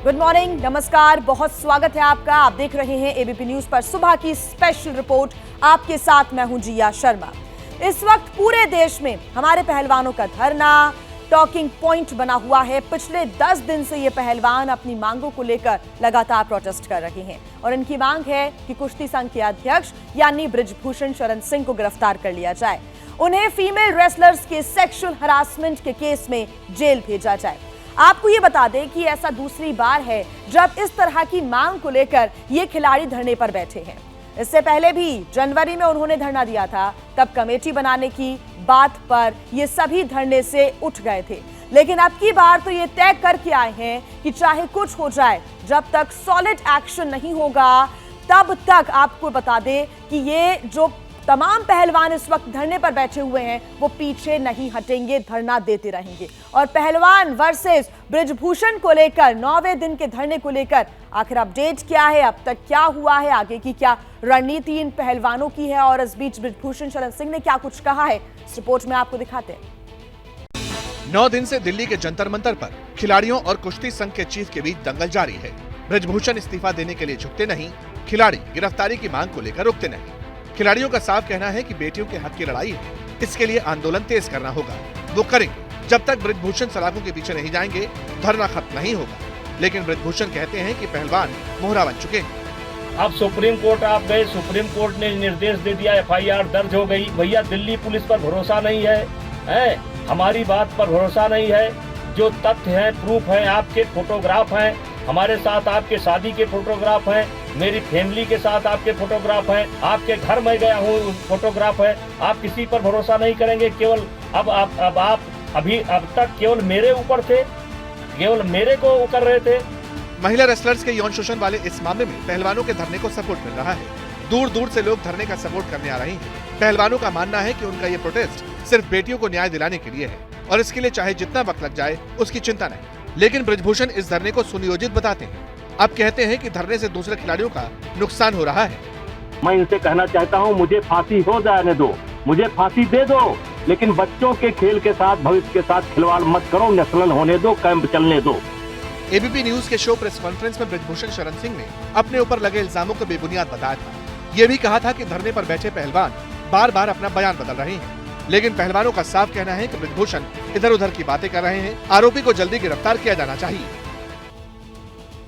Good morning, नमस्कार, बहुत स्वागत है आपका। आप देख रहे हैं एबीपी न्यूज पर सुबह की स्पेशल रिपोर्ट। आपके साथ मैं हूं जिया शर्मा। इस वक्त पूरे देश में हमारे पहलवानों का धरना टॉकिंग पॉइंट बना हुआ है। पिछले 10 दिन से ये पहलवान अपनी मांगों को लेकर लगातार प्रोटेस्ट कर रहे हैं और इनकी मांग है कि कुश्ती संघ के अध्यक्ष यानी बृजभूषण शरण सिंह को गिरफ्तार कर लिया जाए, उन्हें फीमेल रेसलर्स के सेक्सुअल हरासमेंट के केस में जेल भेजा जाए। आपको ये बता दें कि ऐसा दूसरी बार है जब इस तरह की मांग को लेकर ये खिलाड़ी धरने पर बैठे हैं। इससे पहले भी जनवरी में उन्होंने धरना दिया था, तब कमेटी बनाने की बात पर ये सभी धरने से उठ गए थे। लेकिन अब की बार तो ये तय करके आए हैं कि चाहे कुछ हो जाए, जब तक सॉलिड एक्शन नहीं होगा तब तक आपको बता दें कि ये जो तमाम पहलवान इस वक्त धरने पर बैठे हुए हैं वो पीछे नहीं हटेंगे, धरना देते रहेंगे। और पहलवान वर्सेस बृजभूषण को लेकर 9वें दिन के धरने को लेकर आखिर अपडेट क्या है, अब तक क्या हुआ है, आगे की क्या रणनीति इन पहलवानों की है और इस बीच बृजभूषण शरण सिंह ने क्या कुछ कहा है, इस रिपोर्ट में आपको दिखाते हैं। 9 दिन से दिल्ली के जंतर मंतर पर खिलाड़ियों और कुश्ती संघ के चीफ के बीच दंगल जारी है। बृजभूषण इस्तीफा देने के लिए झुकते नहीं, खिलाड़ी गिरफ्तारी की मांग को लेकर रुकते नहीं। खिलाड़ियों का साफ कहना है कि बेटियों के हक की लड़ाई है, इसके लिए आंदोलन तेज करना होगा। वो करेंगे, जब तक बृजभूषण सलाखों के पीछे नहीं जाएंगे धरना खत्म नहीं होगा। लेकिन बृजभूषण कहते हैं कि पहलवान मोहरा बन चुके हैं। अब सुप्रीम कोर्ट आप गए, सुप्रीम कोर्ट ने निर्देश दे दिया, FIR दर्ज हो गई। भैया दिल्ली पुलिस पर भरोसा नहीं है, हमारी बात पर भरोसा नहीं है। जो तथ्य हैं, प्रूफ हैं, आपके फोटोग्राफ हैं, हमारे साथ आपके शादी के फोटोग्राफ हैं, मेरी फैमिली के साथ आपके फोटोग्राफ हैं, आपके घर में गया हूँ फोटोग्राफ है। आप किसी पर भरोसा नहीं करेंगे। केवल अब आप अब तक केवल मेरे ऊपर थे, केवल मेरे को कर रहे थे। महिला रेसलर्स के यौन शोषण वाले इस मामले में पहलवानों के धरने को सपोर्ट मिल रहा है। दूर दूर से लोग धरने का सपोर्ट करने आ रहे हैं। पहलवानों का मानना है कि उनका ये प्रोटेस्ट सिर्फ बेटियों को न्याय दिलाने के लिए है और इसके लिए चाहे जितना वक्त लग जाए उसकी चिंता नहीं। लेकिन बृजभूषण इस धरने को सुनियोजित बताते हैं। अब कहते हैं कि धरने से दूसरे खिलाड़ियों का नुकसान हो रहा है। मैं इनसे कहना चाहता हूं, मुझे फांसी हो जाने दो, मुझे फांसी दे दो, लेकिन बच्चों के खेल के साथ, भविष्य के साथ खिलवाड़ मत करो, नेशनल होने दो, कैंप चलने दो। एबीपी न्यूज के शो प्रेस कॉन्फ्रेंस में बृजभूषण शरण सिंह ने अपने ऊपर लगे इल्जामों को बेबुनियाद बताया था। ये भी कहा था कि धरने पर बैठे पहलवान बार बार अपना बयान बदल रहे हैं। लेकिन पहलवानों का साफ कहना है कि बृजभूषण इधर उधर की बातें कर रहे हैं। आरोपी को जल्दी गिरफ्तार किया जाना चाहिए।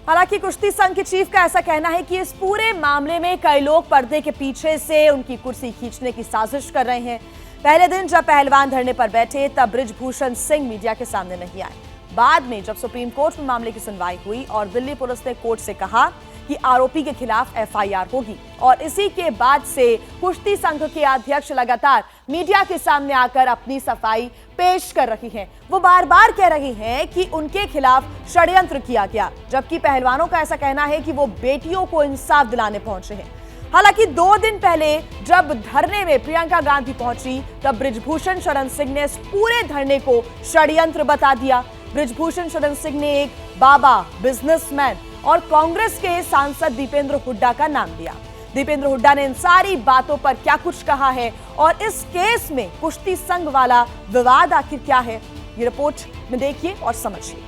हालांकि कुश्ती संघ के चीफ का ऐसा कहना है कि इस पूरे मामले में कई लोग पर्दे के पीछे से उनकी कुर्सी खींचने की साजिश कर रहे हैं। पहले दिन जब पहलवान धरने पर बैठे तब बृजभूषण सिंह मीडिया के सामने नहीं आए। बाद में जब सुप्रीम कोर्ट में मामले की सुनवाई हुई और दिल्ली पुलिस ने कोर्ट से कहा कि आरोपी के खिलाफ FIR होगी और इसी के बाद से कुश्ती संघ के अध्यक्ष लगातार मीडिया के सामने आकर अपनी सफाई पेश कर रही हैं। वो बार बार कह रही हैं कि उनके खिलाफ षड्यंत्र किया गया, जबकि पहलवानों का ऐसा कहना है कि वो बेटियों को इंसाफ दिलाने पहुंचे हैं। हालांकि 2 दिन पहले जब धरने में प्रियंका गांधी पहुंची तब बृजभूषण शरण सिंह ने इस पूरे धरने को षड्यंत्र बता दिया। बृजभूषण शरण सिंह ने एक बाबा, बिजनेसमैन और कांग्रेस के सांसद दीपेंद्र हुड्डा का नाम लिया। दीपेंद्र हुड्डा ने इन सारी बातों पर क्या कुछ कहा है और इस केस में कुश्ती संघ वाला विवाद आखिर क्या है, ये रिपोर्ट में देखिए और समझिए।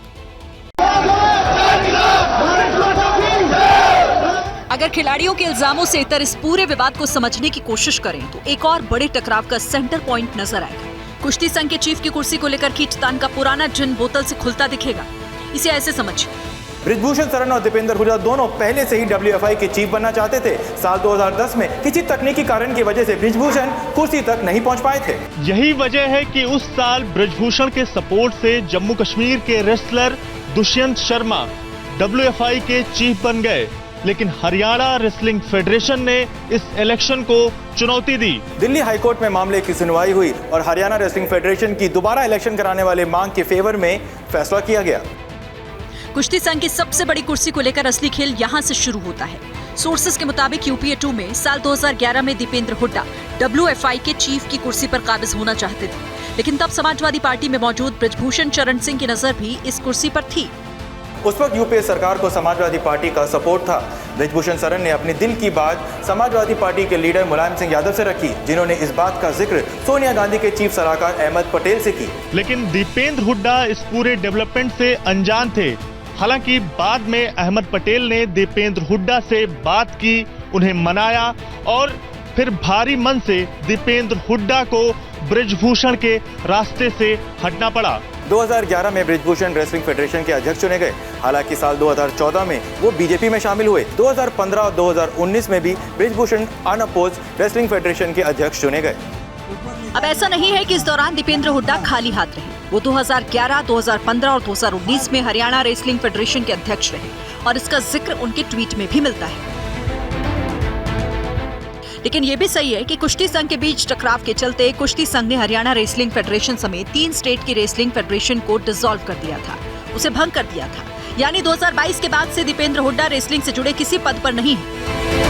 अगर खिलाड़ियों के इल्जामों से इतर इस पूरे विवाद को समझने की कोशिश करें तो एक और बड़े टकराव का सेंटर पॉइंट नजर आएगा। कुश्ती संघ के चीफ की कुर्सी को लेकर खींचतान का पुराना जिन बोतल से खुलता दिखेगा। इसे ऐसे समझिए, बृजभूषण शरण और दीपेंद्र हुड्डा दोनों पहले से ही WFI के चीफ बनना चाहते थे। साल 2010 में किसी तकनीकी कारण की वजह से बृजभूषण कुर्सी तक नहीं पहुंच पाए थे। यही वजह है कि उस साल बृजभूषण के सपोर्ट से जम्मू कश्मीर के रेसलर दुष्यंत शर्मा WFI के चीफ बन गए, लेकिन हरियाणा रेसलिंग फेडरेशन ने इस इलेक्शन को चुनौती दी। दिल्ली हाईकोर्ट में मामले की सुनवाई हुई और हरियाणा रेसलिंग फेडरेशन की दोबारा इलेक्शन कराने वाले मांग के फेवर में फैसला किया गया। कुश्ती संघ की सबसे बड़ी कुर्सी को लेकर असली खेल यहां से शुरू होता है। सोर्सेस के मुताबिक UPA 2 में साल 2011 में दीपेंद्र हुड्डा WFI के चीफ की कुर्सी पर काबिज होना चाहते थे, लेकिन तब समाजवादी पार्टी में मौजूद बृजभूषण शरण सिंह की नजर भी इस कुर्सी पर थी। उस वक्त यूपीए सरकार को समाजवादी पार्टी का सपोर्ट था। बृजभूषण शरण ने अपनी दिल की बात समाजवादी पार्टी के लीडर मुलायम सिंह यादव से रखी, जिन्होंने इस बात का जिक्र सोनिया गांधी के चीफ सलाहकार अहमद पटेल से की। लेकिन दीपेंद्र हुड्डा इस पूरे डेवलपमेंट से अनजान थे। हालांकि बाद में अहमद पटेल ने दीपेंद्र हुड्डा से बात की, उन्हें मनाया और फिर भारी मन से दीपेंद्र हुड्डा को ब्रिजभूषण के रास्ते से हटना पड़ा। 2011 में ब्रिजभूषण रेसलिंग फेडरेशन के अध्यक्ष चुने गए। हालांकि साल 2014 में वो बीजेपी में शामिल हुए। 2015 और 2019 में भी ब्रिजभूषण अनअपोज्ड रेसलिंग फेडरेशन के अध्यक्ष चुने गए। अब ऐसा नहीं है कि इस दौरान दीपेंद्र हुड्डा खाली हाथ रहे। वो 2011, 2015 और 2019 में हरियाणा रेसलिंग फेडरेशन के अध्यक्ष रहे और इसका जिक्र उनके ट्वीट में भी मिलता है। लेकिन ये भी सही है कि कुश्ती संघ के बीच टकराव के चलते कुश्ती संघ ने हरियाणा रेसलिंग फेडरेशन समेत 3 स्टेट की रेसलिंग फेडरेशन को डिसॉल्व कर दिया था, उसे भंग कर दिया था। यानी 2022 के बाद से दीपेंद्र हुड्डा रेसलिंग से जुड़े किसी पद पर नहीं है।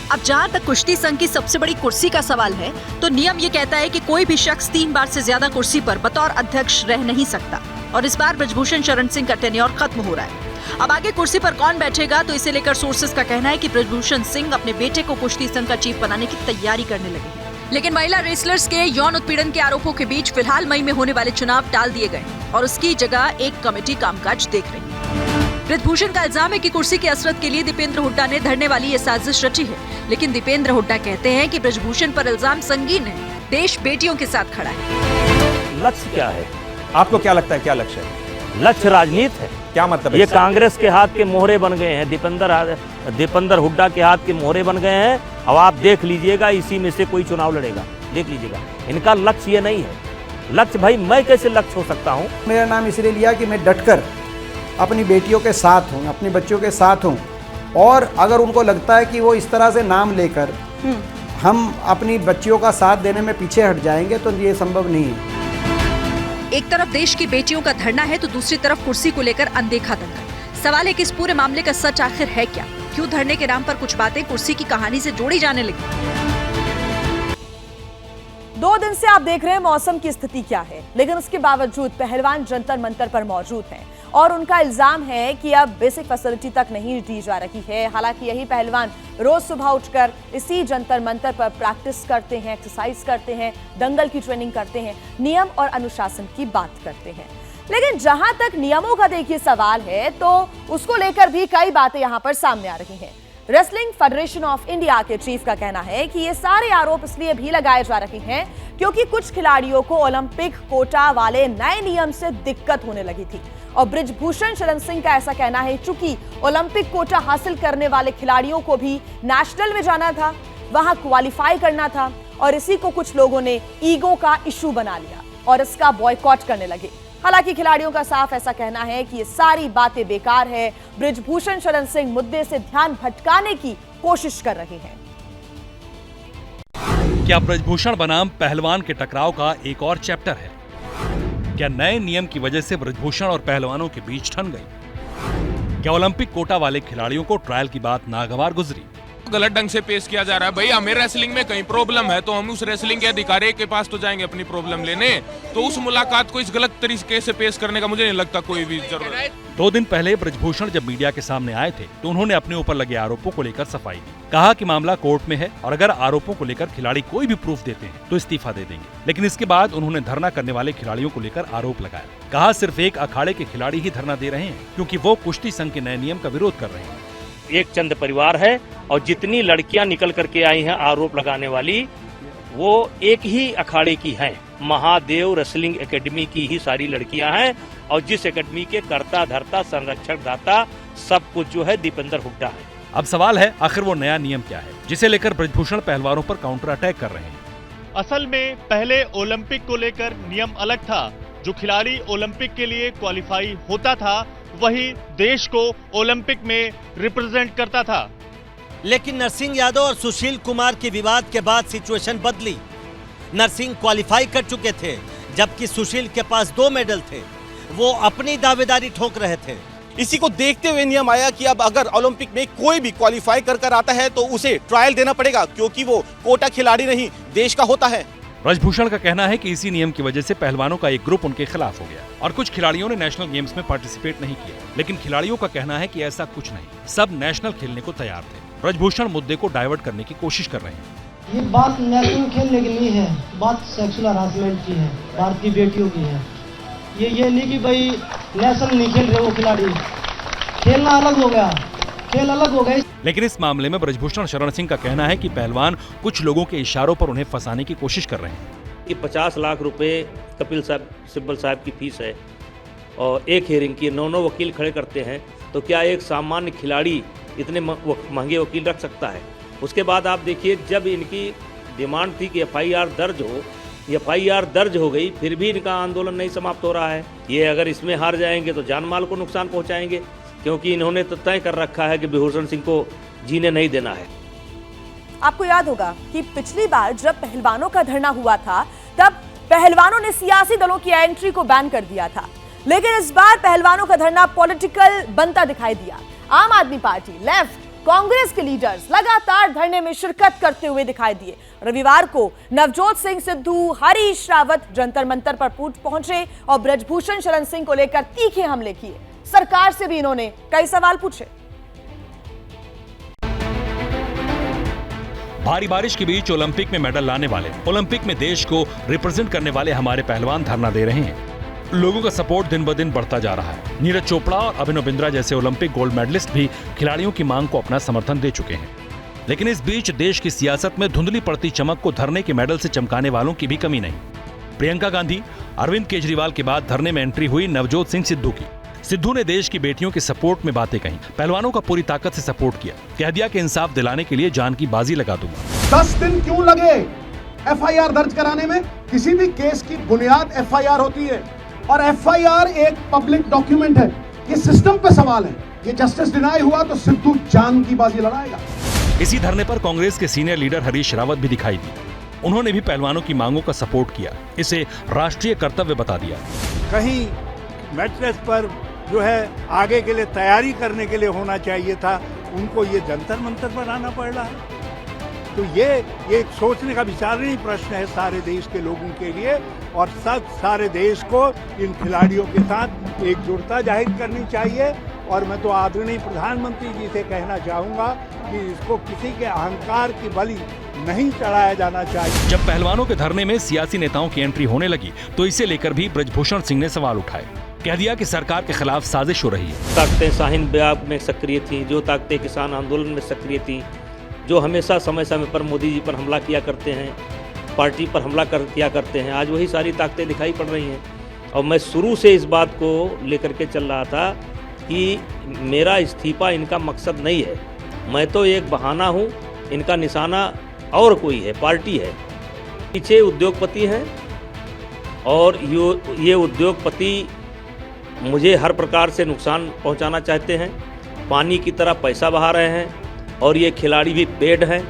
अब जहाँ तक कुश्ती संघ की सबसे बड़ी कुर्सी का सवाल है, तो नियम ये कहता है कि कोई भी शख्स 3 बार से ज्यादा कुर्सी पर बतौर अध्यक्ष रह नहीं सकता और इस बार ब्रिजभूषण शरण सिंह का टेन्योर खत्म हो रहा है। अब आगे कुर्सी पर कौन बैठेगा, तो इसे लेकर सोर्सेस का कहना है कि ब्रिजभूषण सिंह अपने बेटे को कुश्ती संघ का चीफ बनाने की तैयारी करने लगे हैं। लेकिन महिला रेसलर्स के यौन उत्पीड़न के आरोपों के बीच फिलहाल मई में होने वाले चुनाव टाल दिए गए और उसकी जगह एक कमेटी कामकाज देख रही है। ब्रिजभूषण का इल्जाम है कि कुर्सी की असरत के लिए दीपेंद्र हुड्डा ने धरने वाली ये साजिश रची है। लेकिन दीपेंद्र हुड्डा कहते हैं कि ब्रिजभूषण पर इल्जाम संगीन है, देश बेटियों के साथ खड़ा है। लक्ष्य क्या है? आपको क्या लगता है, क्या लक्ष्य है? लक्ष्य राजनीति है। क्या मतलब? ये कांग्रेस के हाथ के मोहरे बन गए हैं, दीपेंद्र हुड्डा के हाथ के मोहरे बन गए हैं। अब आप देख लीजिएगा, इसी में से कोई चुनाव लड़ेगा, देख लीजिएगा। इनका लक्ष्य ये नहीं है। लक्ष्य भाई मैं कैसे लक्ष्य हो सकता हूँ? मेरा नाम इसलिए लिया कि मैं डटकर अपनी बेटियों के साथ हूँ, अपने बच्चों के साथ हूँ, और अगर उनको लगता है कि वो इस तरह से नाम लेकर हम अपनी बच्चियों का साथ देने में पीछे हट जाएंगे तो ये संभव नहीं है। एक तरफ देश की बेटियों का धरना है तो दूसरी तरफ कुर्सी को लेकर अनदेखा दंगल। सवाल है कि इस पूरे मामले का सच आखिर है क्या? क्यों धरने के नाम पर कुछ बातें कुर्सी की कहानी से जोड़ी जाने लगी? 2 दिन से आप देख रहे हैं मौसम की स्थिति क्या है, लेकिन उसके बावजूद पहलवान जंतर मंतर पर मौजूद हैं और उनका इल्जाम है कि अब बेसिक फैसिलिटी तक नहीं दी जा रही है। हालांकि यही पहलवान रोज सुबह उठकर इसी जंतर मंतर पर प्रैक्टिस करते हैं, एक्सरसाइज करते हैं, दंगल की ट्रेनिंग करते हैं, नियम और अनुशासन की बात करते हैं। लेकिन जहां तक नियमों का देखिए सवाल है, तो उसको लेकर भी कई बातें यहां पर सामने आ रही हैं। रेसलिंग फेडरेशन ऑफ इंडिया के चीफ का कहना है कि ये सारे आरोप इसलिए भी लगाए जा रहे हैं क्योंकि कुछ खिलाड़ियों को ओलंपिक कोटा वाले नए नियम से दिक्कत होने लगी थी। और ब्रिजभूषण शरण सिंह का ऐसा कहना है चूंकि ओलंपिक कोटा हासिल करने वाले खिलाड़ियों को भी नेशनल में जाना था, वहां क्वालिफाई करना था, और इसी को कुछ लोगों ने ईगो का इशू बना लिया और इसका बॉयकॉट करने लगे। हालांकि खिलाड़ियों का साफ ऐसा कहना है कि ये सारी बातें बेकार है, ब्रिजभूषण शरण सिंह मुद्दे से ध्यान भटकाने की कोशिश कर रहे हैं। क्या ब्रिजभूषण बनाम पहलवान के टकराव का एक और चैप्टर है? क्या नए नियम की वजह से ब्रिजभूषण और पहलवानों के बीच ठन गई? क्या ओलंपिक कोटा वाले खिलाड़ियों को ट्रायल की बात नागवार गुजरी? गलत ढंग से पेश किया जा रहा है। भाई हमें रेसलिंग में कहीं प्रॉब्लम है तो हम उस रेसलिंग के अधिकारी के पास तो जाएंगे अपनी प्रॉब्लम लेने, तो उस मुलाकात को इस गलत तरीके से पेश करने का मुझे नहीं लगता कोई भी जरूरत है। 2 दिन पहले ब्रिजभूषण जब मीडिया के सामने आए थे तो उन्होंने अपने ऊपर लगे आरोपों को लेकर सफाई दी। कहा कि मामला कोर्ट में है और अगर आरोपों को लेकर खिलाड़ी कोई भी प्रूफ देते हैं तो इस्तीफा दे देंगे। लेकिन इसके बाद उन्होंने धरना करने वाले खिलाड़ियों को लेकर आरोप लगाया। कहा सिर्फ एक अखाड़े के खिलाड़ी ही धरना दे रहे हैं क्योंकि वो कुश्ती संघ के नए नियम का विरोध कर रहे हैं। एक चंद परिवार है और जितनी लड़कियां निकल करके आई हैं आरोप लगाने वाली, वो एक ही अखाड़े की हैं। महादेव रेसलिंग एकेडमी की ही सारी लड़कियां हैं और जिस एकेडमी के कर्ता धर्ता संरक्षक दाता सब कुछ जो है दीपेंद्र हुड्डा है। अब सवाल है आखिर वो नया नियम क्या है जिसे लेकर ब्रिजभूषण पहलवानों पर काउंटर अटैक कर रहे हैं? असल में पहले ओलंपिक को लेकर नियम अलग था। जो खिलाड़ी ओलंपिक के लिए क्वालिफाई होता था वही देश को ओलंपिक में रिप्रेजेंट करता था। लेकिन नरसिंह यादव और सुशील कुमार के विवाद के बाद सिचुएशन बदली। नरसिंह क्वालिफाई कर चुके थे जबकि सुशील के पास 2 मेडल थे, वो अपनी दावेदारी ठोक रहे थे। इसी को देखते हुए नियम आया कि अब अगर ओलंपिक में कोई भी क्वालिफाई कर आता है तो उसे ट्रायल देना पड़ेगा क्योंकि वो कोटा खिलाड़ी नहीं देश का होता है। ब्रिजभूषण का कहना है कि इसी नियम की वजह से पहलवानों का एक ग्रुप उनके खिलाफ हो गया और कुछ खिलाड़ियों ने नेशनल गेम्स में पार्टिसिपेट नहीं किया। लेकिन खिलाड़ियों का कहना है कि ऐसा कुछ नहीं, सब नेशनल खेलने को तैयार थे। ब्रिजभूषण मुद्दे को डाइवर्ट करने की कोशिश कर रहे हैं। ये बात नेशनल खेलने की नहीं है, बात सेक्सुअल हरासमेंट की है, भारतीय बेटियों की है। ये नहीं कि भाई नेशनल नहीं खेल रहे वो खिलाड़ी, खेलना अलग हो गया, खेल अलग हो गया। लेकिन इस मामले में ब्रजभूषण शरण सिंह का कहना है कि पहलवान कुछ लोगों के इशारों पर उन्हें फंसाने की कोशिश कर रहे हैं कि 50 लाख रुपए कपिल सिब्बल साहब की फीस है और एक हियरिंग की 9 वकील खड़े करते हैं, तो क्या एक सामान्य खिलाड़ी इतने महंगे वकील रख सकता है? उसके बाद आप देखिए, जब इनकी डिमांड थी कि FIR दर्ज हो, FIR दर्ज हो गई, फिर भी इनका आंदोलन नहीं समाप्त हो रहा है। ये अगर इसमें हार जाएंगे तो जान माल को नुकसान पहुंचाएंगे, क्योंकि इन्होंने तो तय कर रखा है कि ब्रजभूषण सिंह को जीने नहीं देना है। आपको याद होगा कि पिछली बार जब पहलवानों का धरना हुआ था, तब पहलवानों ने सियासी दलों की एंट्री को बैन कर दिया था, लेकिन इस बार पहलवानों का धरना पॉलिटिकल बनता दिखाई दिया। आम आदमी पार्टी, लेफ्ट, कांग्रेस के लीडर्स लगातार धरने में शिरकत करते हुए दिखाई दिए। रविवार को नवजोत सिंह सिद्धू, हरीश रावत जंतर मंतर पर पहुंचे और ब्रजभूषण शरण सिंह को लेकर तीखे हमले किए। सरकार से भी इन्होंने कई सवाल पूछे। भारी बारिश के बीच ओलंपिक में मेडल लाने वाले, ओलंपिक में देश को रिप्रेजेंट करने वाले हमारे पहलवान धरना दे रहे हैं। लोगों का सपोर्ट दिन ब दिन बढ़ता जा रहा है। नीरज चोपड़ा और अभिनव बिंद्रा जैसे ओलंपिक गोल्ड मेडलिस्ट भी खिलाड़ियों की मांग को अपना समर्थन दे चुके हैं। लेकिन इस बीच देश की सियासत में धुंधली पड़ती चमक को धरने के मेडल से चमकाने वालों की भी कमी नहीं। प्रियंका गांधी, अरविंद केजरीवाल के बाद धरने में एंट्री हुई नवजोत सिंह सिद्धू की। सिद्धू ने देश की बेटियों के सपोर्ट में बातें कही, पहलवानों का पूरी ताकत से सपोर्ट किया, कह दिया कि इंसाफ दिलाने के लिए जान की बाजी लगा दूंगा। 10 दिन क्यों लगे FIR दर्ज कराने में? किसी भी केस की बुनियाद FIR होती है और FIR एक पब्लिक डॉक्यूमेंट है। ये सिस्टम पे सवाल है। ये जस्टिस डिनाई हुआ तो सिद्धू जान की बाजी लड़ाएगा। इसी धरने पर कांग्रेस के सीनियर लीडर हरीश रावत भी दिखाई दी। उन्होंने भी पहलवानों की मांगों का सपोर्ट किया, इसे राष्ट्रीय कर्तव्य बता दिया। कहीं मैच पर जो है आगे के लिए तैयारी करने के लिए होना चाहिए था, उनको ये जंतर मंतर पर आना पड़ रहा है। तो ये एक सोचने का विचारणीय प्रश्न है सारे देश के लोगों के लिए, और सारे देश को इन खिलाड़ियों के साथ एकजुटता जाहिर करनी चाहिए। और मैं तो आदरणीय प्रधानमंत्री जी से कहना चाहूँगा कि इसको किसी के अहंकार की बलि नहीं चढ़ाया जाना चाहिए। जब पहलवानों के धरने में सियासी नेताओं की एंट्री होने लगी तो इसे लेकर भी ब्रजभूषण सिंह ने सवाल उठाए, कह दिया कि सरकार के खिलाफ साजिश हो रही है। ताकतें शाहीन बाग में सक्रिय थी, जो ताकतें किसान आंदोलन में सक्रिय थी, जो हमेशा समय समय पर मोदी जी पर हमला किया करते हैं, पार्टी पर हमला किया करते हैं, आज वही सारी ताकतें दिखाई पड़ रही हैं। और मैं शुरू से इस बात को लेकर के चल रहा था कि मेरा इस्तीफा इनका मकसद नहीं है, मैं तो एक बहाना हूँ, इनका निशाना और कोई है, पार्टी है। पीछे उद्योगपति हैं और ये उद्योगपति मुझे हर प्रकार से नुकसान पहुंचाना चाहते हैं, पानी की तरह पैसा बहा रहे हैं, और ये खिलाड़ी भी पेड हैं।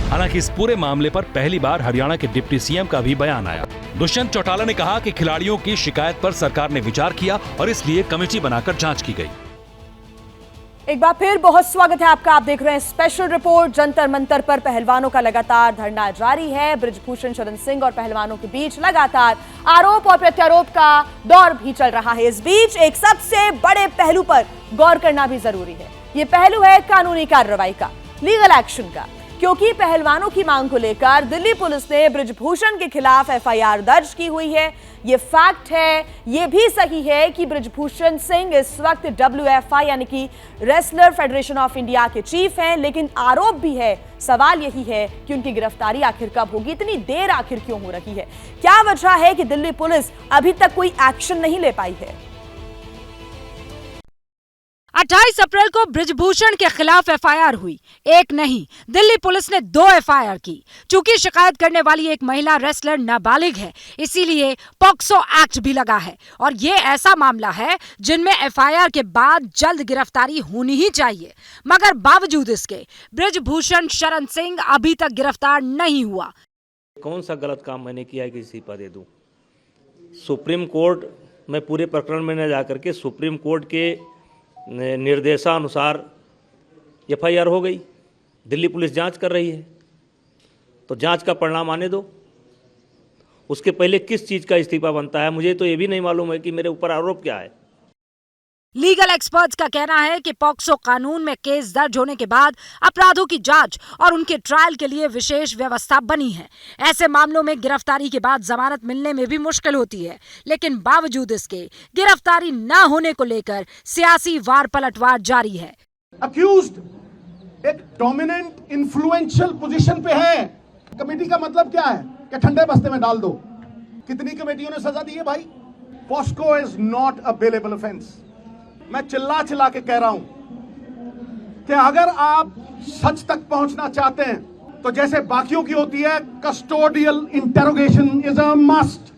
हालांकि इस पूरे मामले पर पहली बार हरियाणा के डिप्टी सीएम का भी बयान आया। दुष्यंत चौटाला ने कहा कि खिलाड़ियों की शिकायत पर सरकार ने विचार किया और इसलिए कमेटी बनाकर जांच की गई। एक बार फिर बहुत स्वागत है आपका। आप देख रहे हैं स्पेशल रिपोर्ट। जंतर मंतर पर पहलवानों का लगातार धरना जारी है। ब्रजभूषण शरण सिंह और पहलवानों के बीच लगातार आरोप और प्रत्यारोप का दौर भी चल रहा है। इस बीच एक सबसे बड़े पहलू पर गौर करना भी जरूरी है। ये पहलू है कानूनी कार्रवाई का, लीगल एक्शन का, क्योंकि पहलवानों की मांग को लेकर दिल्ली पुलिस ने ब्रजभूषण के खिलाफ FIR दर्ज की हुई है। ये फैक्ट है। ये भी सही है कि ब्रजभूषण सिंह इस वक्त WFI यानी कि रेसलर फेडरेशन ऑफ इंडिया के चीफ हैं, लेकिन आरोप भी है, सवाल यही है कि उनकी गिरफ्तारी आखिर कब होगी, इतनी देर आखिर क्यों हो रही है? क्या वजह है कि दिल्ली पुलिस अभी तक कोई एक्शन नहीं ले पाई है? 28 अप्रैल को ब्रजभूषण के खिलाफ FIR हुई, एक नहीं, दिल्ली पुलिस ने 2 FIR की। चूंकि शिकायत करने वाली एक महिला रेसलर नाबालिग है, इसीलिए पॉक्सो एक्ट भी लगा है, और ये ऐसा मामला है जिनमें FIR के बाद जल्द गिरफ्तारी होनी ही चाहिए। मगर बावजूद इसके ब्रजभूषण शरण सिंह अभी तक गिरफ्तार नहीं हुआ। कौन सा गलत काम मैंने किया है कि इस्तीफा दे दूं? सुप्रीम कोर्ट में पूरे प्रकरण में न जाकर के सुप्रीम कोर्ट के निर्देशानुसार FIR हो गई, दिल्ली पुलिस जांच कर रही है, तो जांच का परिणाम आने दो। उसके पहले किस चीज़ का इस्तीफा बनता है, मुझे तो ये भी नहीं मालूम है कि मेरे ऊपर आरोप क्या है। लीगल एक्सपर्ट्स का कहना है कि पॉक्सो कानून में केस दर्ज होने के बाद अपराधों की जांच और उनके ट्रायल के लिए विशेष व्यवस्था बनी है। ऐसे मामलों में गिरफ्तारी के बाद जमानत मिलने में भी मुश्किल होती है, लेकिन बावजूद इसके गिरफ्तारी न होने को लेकर सियासी वार पलटवार जारी है। अक्यूज्ड एक डोमिनेंट इन्फ्लुएंशियल पोजीशन पे है। कमेटी का मतलब क्या है कि ठंडे बस्ते में डाल दो। कितनी कमेटियों ने सजा दी है भाई? POCSO is not a bailable offence. मैं चिल्ला चिल्ला के कह रहा हूं कि अगर आप सच तक पहुंचना चाहते हैं तो जैसे बाकियों की होती है, custodial interrogation is a must.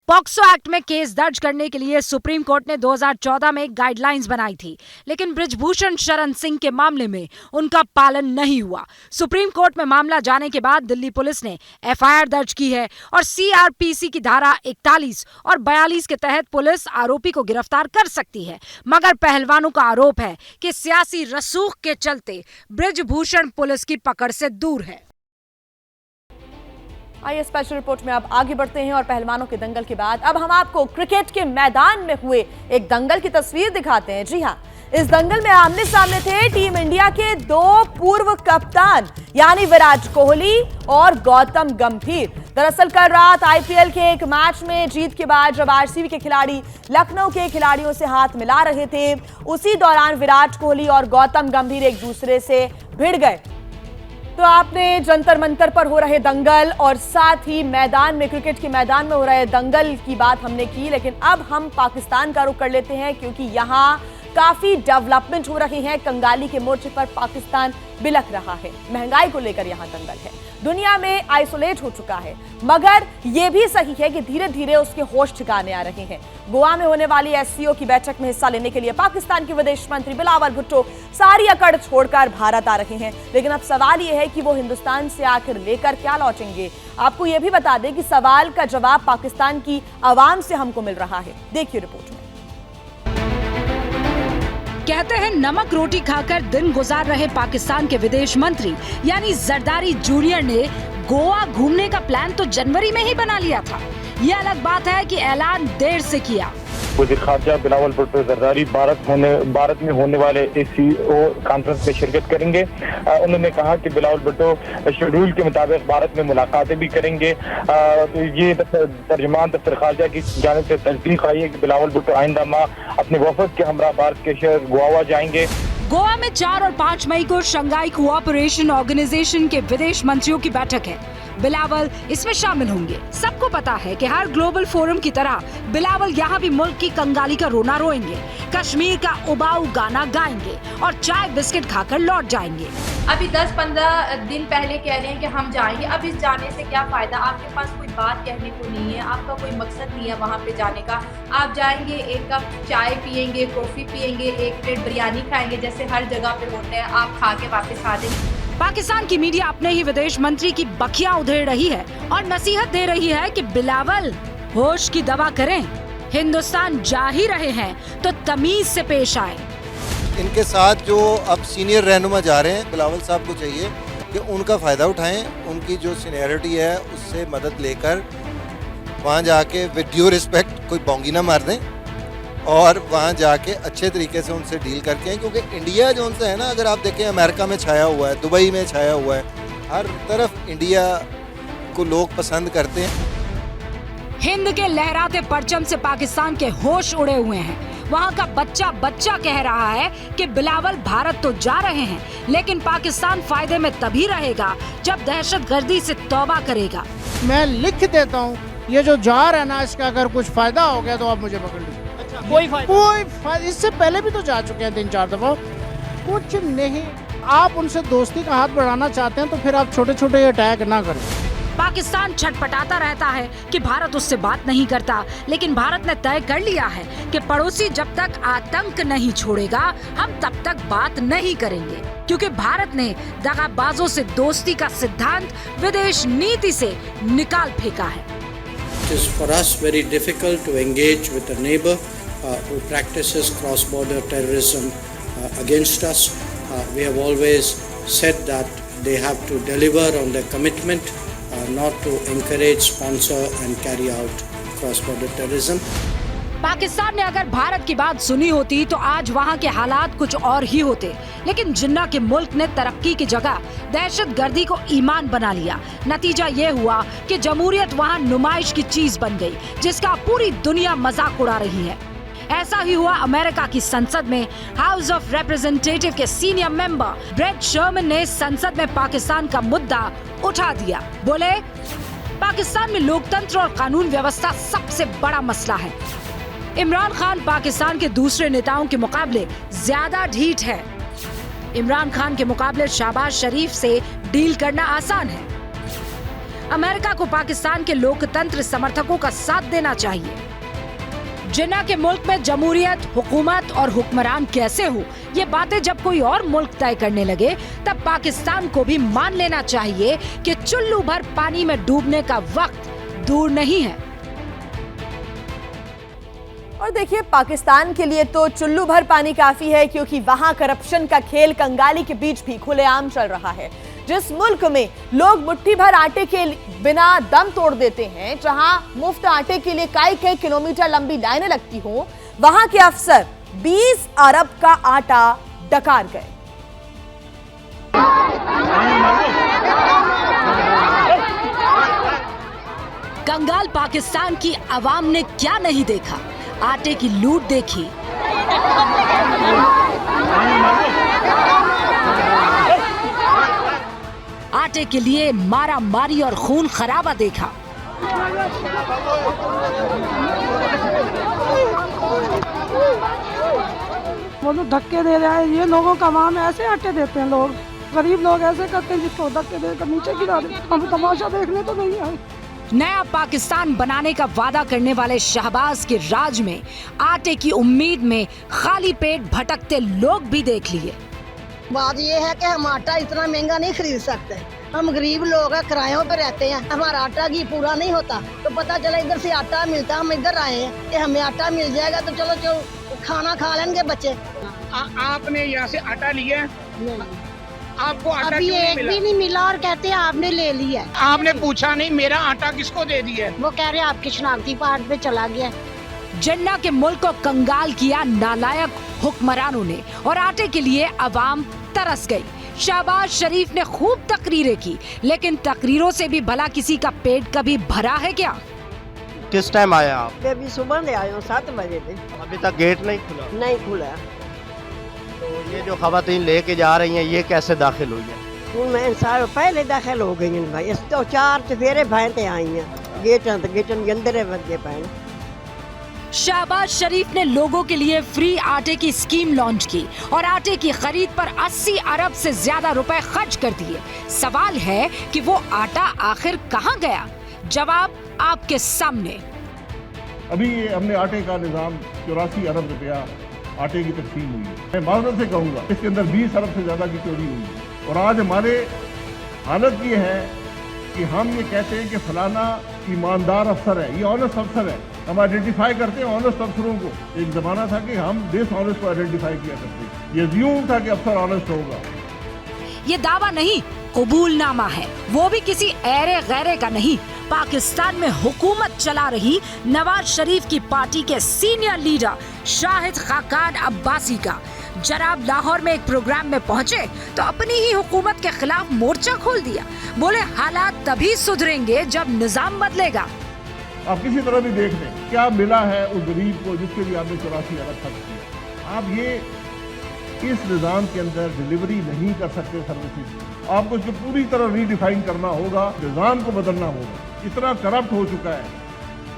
POCSO act में केस दर्ज करने के लिए सुप्रीम कोर्ट ने 2014 में गाइडलाइंस बनाई थी, लेकिन बृजभूषण शरण सिंह के मामले में उनका पालन नहीं हुआ। सुप्रीम कोर्ट में मामला जाने के बाद दिल्ली पुलिस ने एफआईआर दर्ज की है और सीआरपीसी की धारा 41 और 42 के तहत पुलिस आरोपी को गिरफ्तार कर सकती है। मगर पहलवानों का आरोप है कि सियासी रसूख के चलते बृजभूषण पुलिस की पकड़ से दूर है। आइए स्पेशल रिपोर्ट में अब आगे बढ़ते हैं और पहलवानों के दंगल के बाद अब हम आपको क्रिकेट के मैदान में हुए एक दंगल की तस्वीर दिखाते हैं। जी हां, इस दंगल में आमने सामने थे टीम इंडिया के दो पूर्व कप्तान यानी विराट कोहली और गौतम गंभीर। दरअसल कल रात आईपीएल के एक मैच में जीत के बाद जब आरसीबी के खिलाड़ी लखनऊ के खिलाड़ियों से हाथ मिला रहे थे, उसी दौरान विराट कोहली और गौतम गंभीर एक दूसरे से भिड़ गए। तो आपने जंतर मंतर पर हो रहे दंगल और साथ ही मैदान में, क्रिकेट के मैदान में हो रहे दंगल की बात हमने की, लेकिन अब हम पाकिस्तान का रुख कर लेते हैं क्योंकि यहां काफी डेवलपमेंट हो रही है। कंगाली के मोर्चे पर पाकिस्तान बिलख रहा है। महंगाई को लेकर यहां दंगल है, दुनिया में आइसोलेट हो चुका है, मगर यह भी सही है कि धीरे धीरे उसके होश ठिकाने आ रहे हैं। गोवा में होने वाली एससीओ की बैठक में हिस्सा लेने के लिए पाकिस्तान के विदेश मंत्री बिलावल भुट्टो सारी अकड़ छोड़कर भारत आ रहे हैं, लेकिन अब सवाल यह है कि वो हिंदुस्तान से आखिर लेकर क्या लौटेंगे। आपको यह भी बता दें कि सवाल का जवाब पाकिस्तान की आवाम से हमको मिल रहा है। देखिए रिपोर्ट में। कहते हैं नमक रोटी खाकर दिन गुजार रहे पाकिस्तान के विदेश मंत्री यानी जरदारी जूनियर ने गोवा घूमने का प्लान तो जनवरी में ही बना लिया था। ये अलग बात है कि ऐलान देर से किया। वज़ीर ख़ारजा बिलावल भुट्टो जरदारी भारत में होने वाले एससीओ कॉन्फ्रेंस में शिरकत करेंगे। उन्होंने कहा कि बिलावल भुट्टो शेड्यूल के मुताबिक भारत में मुलाकातें भी करेंगे। तो ये तर्जुमान दफ्तर ख़ारजा की जानिब से तस्दीक आई है कि बिलावल भुट्टो आइंदा माह अपने वफद के हमरा भारत के शहर गोवा जाएंगे। गोवा में 4 और 5 मई को शंघाई कोऑपरेशन ऑर्गेनाइजेशन के विदेश मंत्रियों की बैठक है। बिलावल इसमें शामिल होंगे। सबको पता है कि हर ग्लोबल फोरम की तरह बिलावल यहाँ भी मुल्क की कंगाली का रोना रोएंगे, कश्मीर का उबाऊ गाना गाएंगे और चाय बिस्किट खाकर लौट जाएंगे। अभी 10-15 दिन पहले कह रहे हैं कि हम जाएंगे। अब इस जाने से क्या फायदा? आपके पास कोई बात कहने को नहीं है, आपका कोई मकसद नहीं है वहाँ पे जाने का। आप जाएंगे, एक कप चाय पियेंगे, कॉफी पियेंगे, एक प्लेट बिरयानी खाएंगे जैसे हर जगह पे होते हैं, आप खा के वापस आ जाएंगे। पाकिस्तान की मीडिया अपने ही विदेश मंत्री की बखियां उधेड़ रही है और नसीहत दे रही है कि बिलावल होश की दवा करें, हिंदुस्तान जा ही रहे हैं तो तमीज से पेश आए। इनके साथ जो अब सीनियर रहनुमा जा रहे हैं, बिलावल साहब को चाहिए कि उनका फ़ायदा उठाएं, उनकी जो सीनियरिटी है उससे मदद लेकर वहाँ जाके विद ड्यू रिस्पेक्ट कोई बोंगी ना मार दें और वहाँ जाके अच्छे तरीके से उनसे डील करके हैं। क्योंकि इंडिया जो उनसे है ना, अगर आप देखें अमेरिका में छाया हुआ है, दुबई में छाया हुआ है, हर तरफ इंडिया को लोग पसंद करते हैं। हिंद के लहराते परचम से पाकिस्तान के होश उड़े हुए हैं। वहाँ का बच्चा बच्चा कह रहा है कि बिलावल भारत तो जा रहे हैं, लेकिन पाकिस्तान फायदे में तभी रहेगा जब दहशतगर्दी से तौबा करेगा। मैं लिख देता हूँ, ये जो जा रहा है ना, इसका अगर कुछ फायदा हो गया तो आप मुझे पकड़ लीजिए। कोई फायदा, इससे पहले भी तो जा चुके हैं 3-4 दफा। कुछ नहीं, आप उनसे दोस्ती का हाथ बढ़ाना चाहते हैं तो फिर आप छोटे छोटे अटैक ना करें। पाकिस्तान छटपटाता रहता है कि भारत उससे बात नहीं करता, लेकिन भारत ने तय कर लिया है कि पड़ोसी जब तक आतंक नहीं छोड़ेगा हम तब तक बात नहीं करेंगे, क्योंकि भारत ने दगाबाजों से दोस्ती का सिद्धांत विदेश नीति से निकाल फेंका है। It is for us very difficult to engage with a neighbor who practices cross-border terrorism against us. We have always said that they have to deliver on their commitment, not to encourage, sponsor and carry out cross-border terrorism. Pakistan ने अगर भारत की बात सुनी होती तो आज वहाँ के हालात कुछ और ही होते, लेकिन जिन्ना के मुल्क ने तरक्की की जगह दहशतगर्दी को ईमान बना लिया। नतीजा ये हुआ कि जमहूरियत वहाँ नुमाइश की चीज बन गई, जिसका पूरी दुनिया मजाक उड़ा रही है। ऐसा ही हुआ अमेरिका की संसद में। हाउस ऑफ रिप्रेजेंटेटिव के सीनियर मेंबर ब्रेट शर्मन ने संसद में पाकिस्तान का मुद्दा उठा दिया। बोले, पाकिस्तान में लोकतंत्र और कानून व्यवस्था सबसे बड़ा मसला है। इमरान खान पाकिस्तान के दूसरे नेताओं के मुकाबले ज्यादा ढीठ है। इमरान खान के मुकाबले शहबाज शरीफ से डील करना आसान है। अमेरिका को पाकिस्तान के लोकतंत्र समर्थकों का साथ देना चाहिए। जिन्ना के मुल्क में जमहूरियत, हुकूमत और हुक्मरान कैसे हो, ये बातें जब कोई और मुल्क तय करने लगे, तब पाकिस्तान को भी मान लेना चाहिए कि चुल्लू भर पानी में डूबने का वक्त दूर नहीं है। और देखिए, पाकिस्तान के लिए तो चुल्लू भर पानी काफी है, क्योंकि वहां करप्शन का खेल कंगाली के बीच भी खुलेआम चल रहा है। जिस मुल्क में लोग मुट्ठी भर आटे के बिना दम तोड़ देते हैं, जहां मुफ्त आटे के लिए कई किलोमीटर लंबी लाइनें लगती हों, वहां के अफसर 20 अरब का आटा डकार गए। कंगाल पाकिस्तान की आवाम ने क्या नहीं देखा, आटे की लूट देखी, आटे के लिए मारा मारी और खून खराबा देखा। वो लोग धक्के दे रहे हैं, ये लोगों का आवाम ऐसे आटे देते हैं, लोग गरीब लोग ऐसे करते हैं, जिसको धक्के देकर नीचे गिरा देते। हम तमाशा देखने तो नहीं आए। नया पाकिस्तान बनाने का वादा करने वाले शहबाज के राज में आटे की उम्मीद में खाली पेट भटकते लोग भी देख लिए। बात ये है कि हम आटा इतना महंगा नहीं खरीद सकते, हम गरीब लोग हैं, किरायों पे रहते हैं, हमारा आटा घी पूरा नहीं होता। तो पता चला इधर से आटा मिलता, हम इधर आए हैं कि हमें आटा मिल जाएगा तो चलो खाना खा लेंगे बच्चे। आपने यहाँ से आटा लिया? आपको आटा अभी क्यों एक नहीं भी नहीं मिला और कहते हैं आपने ले लिया। आपने पूछा नहीं मेरा आटा किसको दे दिया? वो कह रहे आपकी शनाख्ती कार्ड पे चला गया। जिन्ना के मुल्क को कंगाल किया नालायक हुक्मरानों ने और आटे के लिए अवाम तरस गई। शहबाज शरीफ ने खूब तकरीरें की, लेकिन तकरीरों से भी भला किसी का पेट कभी भरा है क्या? किस टाइम आया आप? अभी सुबह ले आया हूँ 7 बजे से। अभी तक गेट नहीं खुला? नहीं खुला। तो ये जो खवातीन लेके जा रही हैं, ये कैसे दाखिल हुई है? मैं साल पहले दाखिल हो गई भाई, इस तो 4 चफेरे भैंते आई हैं, गेटन के अंदर बजे पाए। शहबाज शरीफ ने लोगों के लिए फ्री आटे की स्कीम लॉन्च की और आटे की खरीद पर 80 अरब से ज्यादा रुपए खर्च कर दिए। सवाल है कि वो आटा आखिर कहां गया? जवाब आपके सामने। अभी हमने आटे का निजाम 84 अरब रुपया आटे की तकसीम हुई है। मैं माजरत से कहूँगा इसके अंदर 20 अरब से ज़्यादा की चोरी हुई है। और आज हमारे हालत ये है कि हम ये कहते हैं कि फलाना ईमानदार अफसर है, ये ऑनेस्ट अफसर है, हम आइडेंटिफाई करते हैं ऑनेस्ट अफसरों को। एक ज़माना था कि हम डिसऑनेस्ट को आइडेंटिफाई किया करते, ये ज़्यूम था कि अफसर ऑनेस्ट होगा। ये दावा नहीं, कबूलनामा है, वो भी किसी ऐरे गैरे का नहीं। पाकिस्तान में हुकूमत चला रही नवाज शरीफ की पार्टी के सीनियर लीडर शाहिद खाकान अब्बासी का। जनाब लाहौर में एक प्रोग्राम में पहुंचे तो अपनी ही हुकूमत के खिलाफ मोर्चा खोल दिया। बोले, हालात तभी सुधरेंगे जब निजाम बदलेगा। आप किसी तरह भी देख लें क्या मिला है उस गरीब को जिसके लिए आपने 84 अरब खर्च किया। आप ये इस निज़ाम के अंदर डिलीवरी नहीं कर सकते सर्विसेज। आपको इसको पूरी तरह रीडिफाइन करना होगा, निज़ाम को बदलना होगा। इतना करप्ट हो चुका है,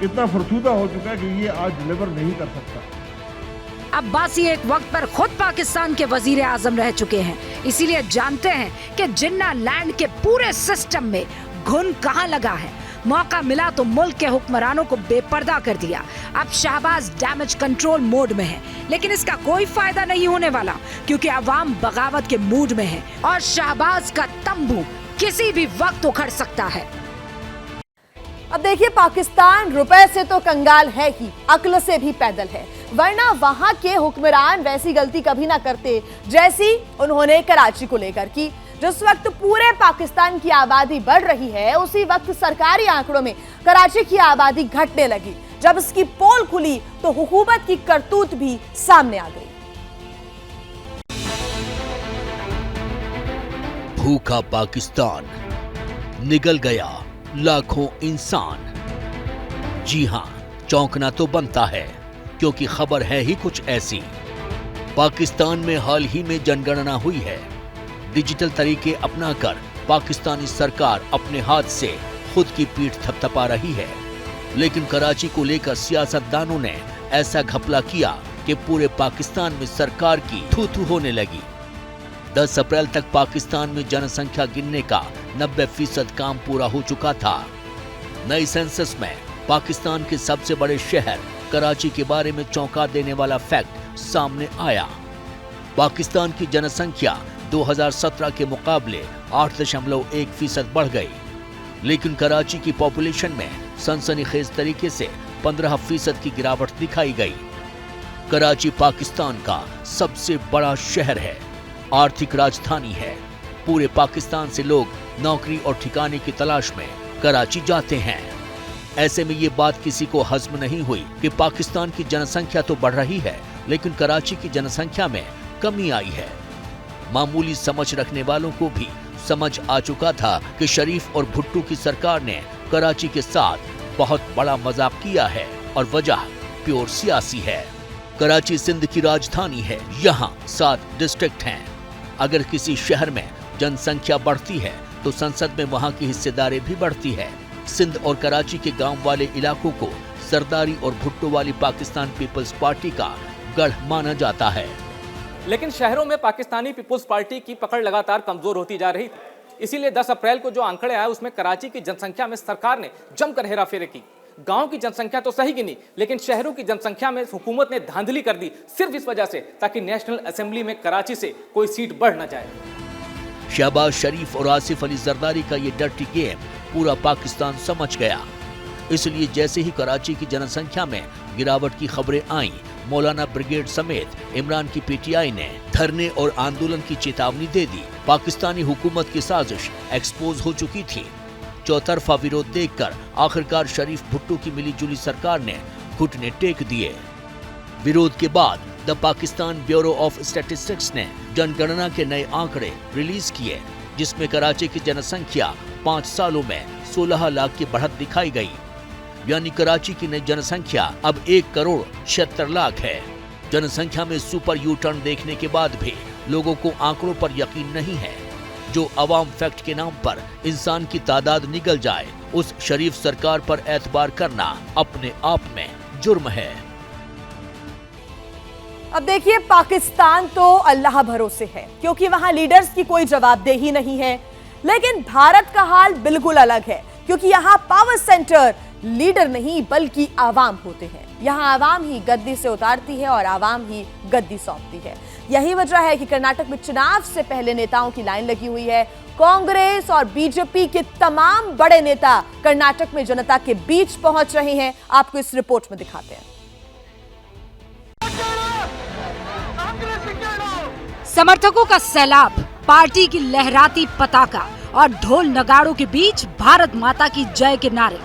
इतना फरसूदा हो चुका है कि ये आज डिलीवर नहीं कर सकता। अब्बासी एक वक्त पर खुद पाकिस्तान के वजीर आजम रह चुके हैं, इसीलिए जानते हैं कि जिन्ना लैंड के पूरे सिस्टम में घुन कहां लगा है। मौका मिला तो मुल्क के हुक्मरानों को बेपर्दा कर दिया। अब शहबाज डैमेज कंट्रोल मोड में है, लेकिन इसका कोई फायदा नहीं होने वाला, क्योंकि अवाम बगावत के मूड में है और शहबाज का तंबू किसी भी वक्त उखड़ सकता है। अब देखिए, पाकिस्तान रुपए से तो कंगाल है ही, अक्ल से भी पैदल है, वरना वहां के हुक्मरान वैसी गलती कभी ना करते जैसी उन्होंने कराची को लेकर की। जिस वक्त पूरे पाकिस्तान की आबादी बढ़ रही है, उसी वक्त सरकारी आंकड़ों में कराची की आबादी घटने लगी। जब इसकी पोल खुली तो हुकूमत की करतूत भी सामने आ गई। भूखा पाकिस्तान, निगल गया लाखों इंसान। जी हां, चौंकना तो बनता है क्योंकि खबर है ही कुछ ऐसी। पाकिस्तान में हाल ही में जनगणना हुई है। डिजिटल तरीके अपनाकर पाकिस्तानी सरकार अपने हाथ से खुद की पीठ थपथपा रही है, लेकिन कराची को लेकर सियासतदानों ने ऐसा घपला किया कि पूरे पाकिस्तान में सरकार की थू-थू होने लगी। 10 अप्रैल तक पाकिस्तान में जनसंख्या गिनने का 90% काम पूरा हो चुका था। नई सेंसस में पाकिस्तान के सबसे बड़े शहर कराची के बारे में चौंका देने वाला फैक्ट सामने आया। पाकिस्तान की जनसंख्या 2017 के मुकाबले 8.1% बढ़ गई, लेकिन कराची की पॉपुलेशन में सनसनीखेज तरीके से 15% की गिरावट दिखाई गई। कराची पाकिस्तान का सबसे बड़ा शहर है, आर्थिक राजधानी है। पूरे पाकिस्तान से लोग नौकरी और ठिकाने की तलाश में कराची जाते हैं। ऐसे में ये बात किसी को हज़म नहीं हुई कि पाकिस्तान की जनसंख्या तो बढ़ रही है, लेकिन कराची की जनसंख्या में कमी आई है। मामूली समझ रखने वालों को भी समझ आ चुका था कि शरीफ और भुट्टो की सरकार ने कराची के साथ बहुत बड़ा मजाक किया है और वजह प्योर सियासी है। कराची सिंध की राजधानी है, यहाँ 7 डिस्ट्रिक्ट हैं। अगर किसी शहर में जनसंख्या बढ़ती है तो संसद में वहाँ की हिस्सेदारी भी बढ़ती है। सिंध और कराची के गांव वाले इलाकों को सरदारी और भुट्टो वाली पाकिस्तान पीपल्स पार्टी का गढ़ माना जाता है। लेकिन शहरों में पाकिस्तानी पीपल्स पार्टी की पकड़ लगातार कमजोर होती जा रही थी। इसीलिए 10 अप्रैल को जो आंकड़े आए उसमें कराची की जनसंख्या में सरकार ने जमकर हेराफेरी की। गांव की जनसंख्या तो सही गिनी, लेकिन शहरों की जनसंख्या में हुकूमत ने धांधली कर दी, सिर्फ इस वजह से ताकि नेशनल असेंबली में कराची से कोई सीट बढ़ न जाए। शहबाज शरीफ और आसिफ अली जरदारी का ये डर्टी गेम पूरा पाकिस्तान समझ गया। इसलिए जैसे ही कराची की जनसंख्या में गिरावट की खबरें आईं, मौलाना ब्रिगेड समेत इमरान की पीटीआई ने धरने और आंदोलन की चेतावनी दे दी। पाकिस्तानी हुकूमत की साजिश एक्सपोज हो चुकी थी। चौतरफा विरोध देखकर आखिरकार शरीफ भुट्टो की मिलीजुली सरकार ने घुटने टेक दिए। विरोध के बाद the Pakistan bureau of statistics ने जनगणना के नए आंकड़े रिलीज किए, जिसमें कराची की जनसंख्या 5 सालों में 16 लाख की बढ़त दिखाई गई। यानी कराची की नई जनसंख्या अब 1,76,00,000 है। जनसंख्या में सुपर यू टर्न देखने के बाद भी लोगों को आंकड़ों पर यकीन नहीं है। जो अवाम फैक्ट के नाम पर इंसान की तादाद निगल जाए, उस शरीफ सरकार पर एतबार करना अपने आप में जुर्म है। अब देखिए, पाकिस्तान तो अल्लाह भरोसे है क्योंकि वहां लीडर्स की कोई जवाबदेही नहीं है, लेकिन भारत का हाल बिल्कुल अलग है क्योंकि यहाँ पावर सेंटर लीडर नहीं बल्कि आवाम होते हैं। यहाँ आवाम ही गद्दी से उतारती है और आवाम ही गद्दी सौंपती है। यही वजह है कि कर्नाटक में चुनाव से पहले नेताओं की लाइन लगी हुई है। कांग्रेस और बीजेपी के तमाम बड़े नेता कर्नाटक में जनता के बीच पहुंच रहे हैं। आपको इस रिपोर्ट में दिखाते हैं। समर्थकों का सैलाब, पार्टी की लहराती पताका और ढोल नगाड़ों के बीच भारत माता की जय के नारे।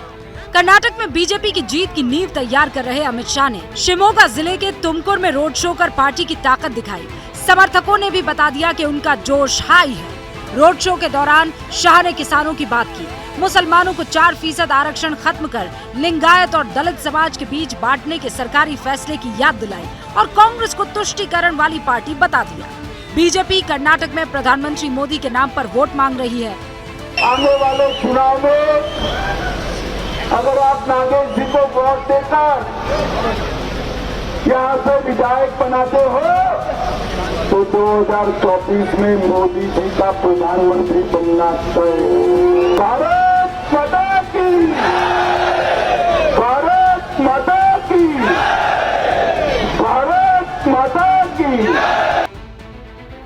कर्नाटक में बीजेपी की जीत की नींव तैयार कर रहे अमित शाह ने शिमोगा जिले के तुमकुर में रोड शो कर पार्टी की ताकत दिखाई। समर्थकों ने भी बता दिया कि उनका जोश हाई है। रोड शो के दौरान शाह ने किसानों की बात की, मुसलमानों को 4% आरक्षण खत्म कर लिंगायत और दलित समाज के बीच बांटने के सरकारी फैसले की याद दिलाई और कांग्रेस को तुष्टीकरण वाली पार्टी बता दिया। बीजेपी कर्नाटक में प्रधानमंत्री मोदी के नाम पर वोट मांग रही है। आने वाले चुनाव में अगर आप नागेश जी को वोट देकर यहाँ से विधायक बनाते हो तो 2024 में मोदी जी का प्रधानमंत्री बनना चाहिए। भारत माता की, भारत माता की, भारत माता की।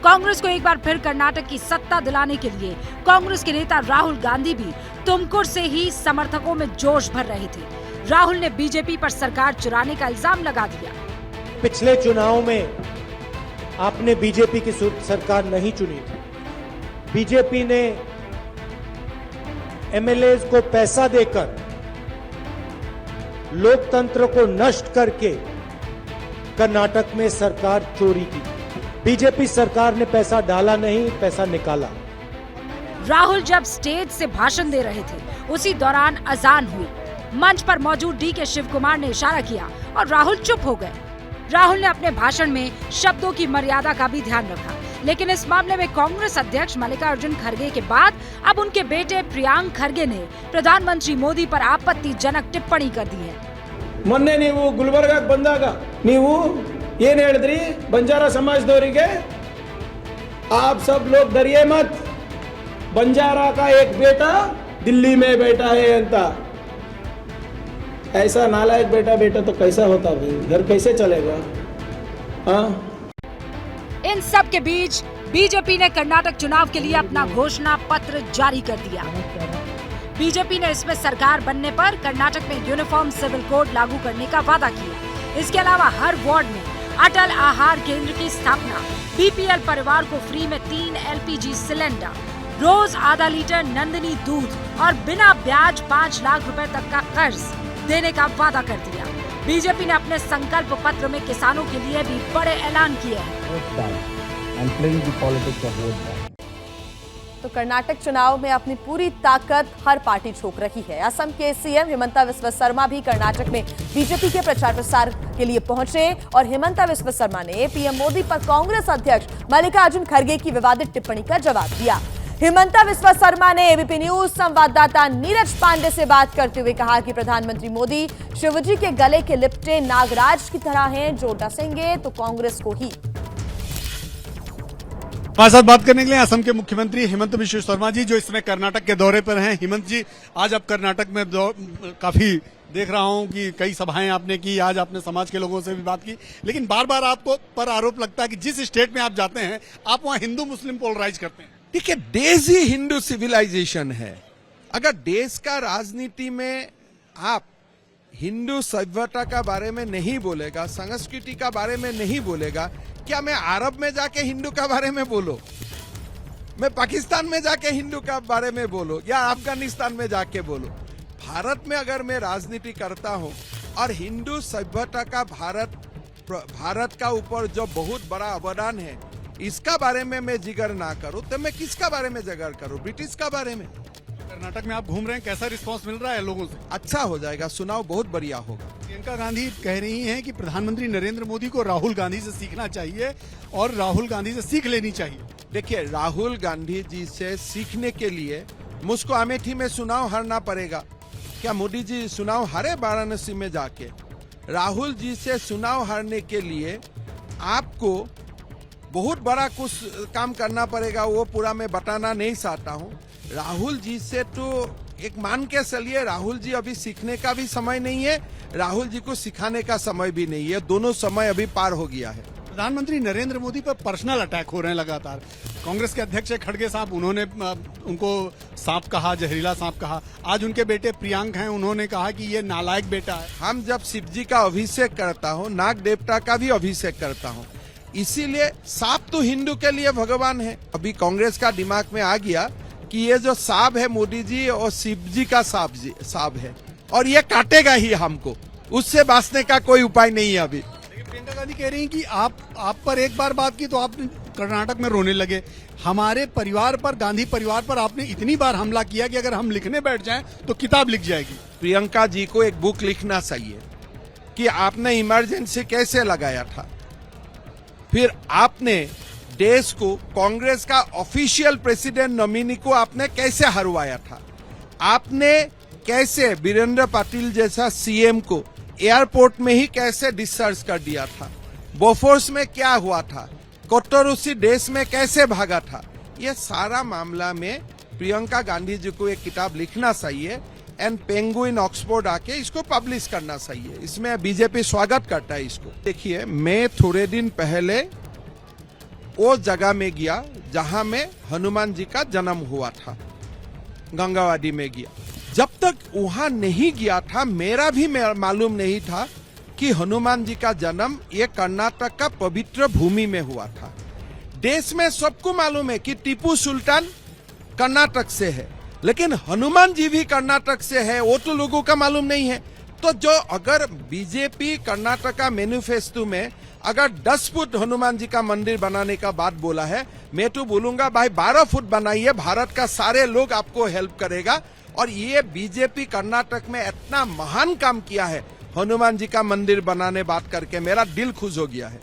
कांग्रेस को एक बार फिर कर्नाटक की सत्ता दिलाने के लिए कांग्रेस के नेता राहुल गांधी भी तुमकुर से ही समर्थकों में जोश भर रहे थे। राहुल ने बीजेपी पर सरकार चुराने का इल्जाम लगा दिया। पिछले चुनाव में आपने बीजेपी की सरकार नहीं चुनी थी। बीजेपी ने एमएलए को पैसा देकर लोकतंत्र को नष्ट करके कर्नाटक में सरकार चोरी की। बीजेपी सरकार ने पैसा डाला नहीं, पैसा निकाला। राहुल जब स्टेज से भाषण दे रहे थे उसी दौरान अजान हुई। मंच पर मौजूद डी.के. शिव कुमार ने इशारा किया और राहुल चुप हो गए। राहुल ने अपने भाषण में शब्दों की मर्यादा का भी ध्यान रखा, लेकिन इस मामले में कांग्रेस अध्यक्ष मल्लिकार्जुन खड़गे के बाद अब उनके बेटे प्रियांक खड़गे ने प्रधानमंत्री मोदी पर आपत्तिजनक टिप्पणी कर दी है। ಮೊನ್ನೆ ನೀವು ಗುಲ್ಬರ್ಗಾಕ್ಕೆ ಬಂದಾಗ ನೀವು ಏನು ಹೇಳಿದ್ರಿ ಬಂಜಾರಾ समाजದವರಿಗೆ आप सब लोग डरिए मत, बंजारा का एक बेटा दिल्ली में बैठा है अंता। ऐसा नालायक बेटा तो कैसा होता भाई, घर कैसे चलेगा? हाँ, इन सब के बीच बीजेपी ने कर्नाटक चुनाव के लिए अपना घोषणा पत्र जारी कर दिया। बीजेपी ने इसमें सरकार बनने पर कर्नाटक में यूनिफॉर्म सिविल कोड लागू करने का वादा किया। इसके अलावा हर वार्ड में अटल आहार केंद्र की स्थापना, बीपीएल परिवार को फ्री में 3 एलपीजी सिलेंडर, रोज आधा लीटर नंदिनी दूध और बिना ब्याज 5 लाख रुपए तक का कर्ज देने का वादा कर दिया। बीजेपी ने अपने संकल्प पत्र में किसानों के लिए भी बड़े ऐलान किए हैं। तो कर्नाटक चुनाव में अपनी पूरी ताकत हर पार्टी झोंक रही है। असम के सीएम हिमंता बिस्वा शर्मा भी कर्नाटक में बीजेपी के प्रचार प्रसार के लिए पहुंचे और हिमंता बिस्वा शर्मा ने पीएम मोदी पर कांग्रेस अध्यक्ष मल्लिकार्जुन खड़गे की विवादित टिप्पणी का जवाब दिया। हिमंता बिस्वा शर्मा ने एबीपी न्यूज संवाददाता नीरज पांडे से बात करते हुए कहा कि प्रधानमंत्री मोदी शिवजी के गले के लिपटे नागराज की तरह हैं, जो डसेंगे तो कांग्रेस को ही। हमारे साथ बात करने के लिए असम के मुख्यमंत्री हिमंत बिस्वा शर्मा जी, जो इस समय कर्नाटक के दौरे पर हैं। हिमंत जी, आज आप कर्नाटक में काफी देख रहा हूं कि कई सभाएं आपने की, आज आपने समाज के लोगों से भी बात की, लेकिन बार बार आपको पर आरोप लगता है कि जिस स्टेट में आप जाते हैं आप वहां हिंदू मुस्लिम पोलराइज करते हैं। देखिए, देश ही हिंदू सिविलाइजेशन है। अगर देश का राजनीति में आप हिंदू सभ्यता का बारे में नहीं बोलेगा, संस्कृति का बारे में नहीं बोलेगा, क्या मैं अरब में जाके हिंदू का बारे में बोलो, मैं पाकिस्तान में जाके हिंदू का बारे में बोलो, या अफगानिस्तान में जाके बोलो? भारत में अगर मैं राजनीति करता हूं और हिंदू सभ्यता का भारत का ऊपर जो बहुत बड़ा अवदान है, इसका बारे में मैं जिक्र ना करूं तो मैं किसका बारे में जिक्र करूं? ब्रिटिश का बारे में। कर्नाटक में आप घूम रहे हैं, कैसा रिस्पांस मिल रहा है लोगों से? अच्छा हो जाएगा, चुनाव बहुत बढ़िया होगा। प्रियंका गांधी कह रही हैं कि प्रधानमंत्री नरेंद्र मोदी को राहुल गांधी से सीखना चाहिए और राहुल गांधी से सीख लेनी चाहिए। देखिए, राहुल गांधी जी से सीखने के लिए मुझको अमेठी में चुनाव हारना पड़ेगा क्या? मोदी जी चुनाव हारे वाराणसी में जाके। राहुल जी से चुनाव हारने के लिए आपको बहुत बड़ा कुछ काम करना पड़ेगा, वो पूरा मैं बताना नहीं चाहता हूँ। राहुल जी से तो एक मान के चलिए, राहुल जी अभी सीखने का भी समय नहीं है, राहुल जी को सिखाने का समय भी नहीं है, दोनों समय अभी पार हो गया है। प्रधानमंत्री नरेंद्र मोदी पर पर्सनल अटैक हो रहे हैं लगातार। कांग्रेस के अध्यक्ष खड़गे साहब, उन्होंने उनको सांप कहा, जहरीला सांप कहा। आज उनके बेटे प्रियांक हैं, उन्होंने कहा कि ये नालायक बेटा है। हम जब शिव जी का अभिषेक करता हूँ, नाग देवता का भी अभिषेक करता हूँ, इसीलिए सांप तो हिंदू के लिए भगवान है। अभी कांग्रेस का दिमाग में आ गया कि ये जो सांप है मोदी जी और शिव जी का सांप है और ये काटेगा ही हमको, उससे बचने का कोई उपाय नहीं है अभी। प्रियंका गांधी कह रही हैं कि आप पर एक बार बात की तो आप कर्नाटक में रोने लगे। हमारे परिवार पर, गांधी परिवार पर आपने इतनी बार हमला किया कि अगर हम लिखने बैठ जाएं तो किताब लिख जाएगी। प्रियंका जी को एक बुक लिखना चाहिए कि आपने इमरजेंसी कैसे लगाया था, फिर आपने देश को, कांग्रेस का ऑफिशियल प्रेसिडेंट नॉमिनी को आपने कैसे हरवाया था, आपने कैसे वीरेंद्र पाटिल जैसा सीएम को एयरपोर्ट में ही कैसे डिस्चार्ज कर दिया था, बोफोर्स में क्या हुआ था, कट्टर उसी देश में कैसे भागा था। ये सारा मामला में प्रियंका गांधी जी को एक किताब लिखना चाहिए एंड पेंगुइन ऑक्सफोर्ड आके इसको पब्लिश करना चाहिए। इसमें बीजेपी स्वागत करता है इसको। देखिए, मैं थोड़े दिन पहले वो जगह में गया जहां में हनुमान जी का जन्म हुआ था, गंगावादी में गया। जब तक वहां नहीं गया था, मेरा भी मालूम नहीं था कि हनुमान जी का जन्म ये कर्नाटक का पवित्र भूमि में हुआ था। देश में सबको मालूम है कि टीपू सुल्तान कर्नाटक से है, लेकिन हनुमान जी भी कर्नाटक से है, वो तो लोगों का मालूम नहीं है। तो जो अगर बीजेपी कर्नाटका मैनिफेस्टो में अगर 10 फुट हनुमान जी का मंदिर बनाने का बात बोला है, मैं तो बोलूंगा भाई 12 फुट बनाइए, भारत का सारे लोग आपको हेल्प करेगा। और ये बीजेपी कर्नाटक में इतना महान काम किया है हनुमान जी का मंदिर बनाने बात करके, मेरा दिल खुश हो गया है।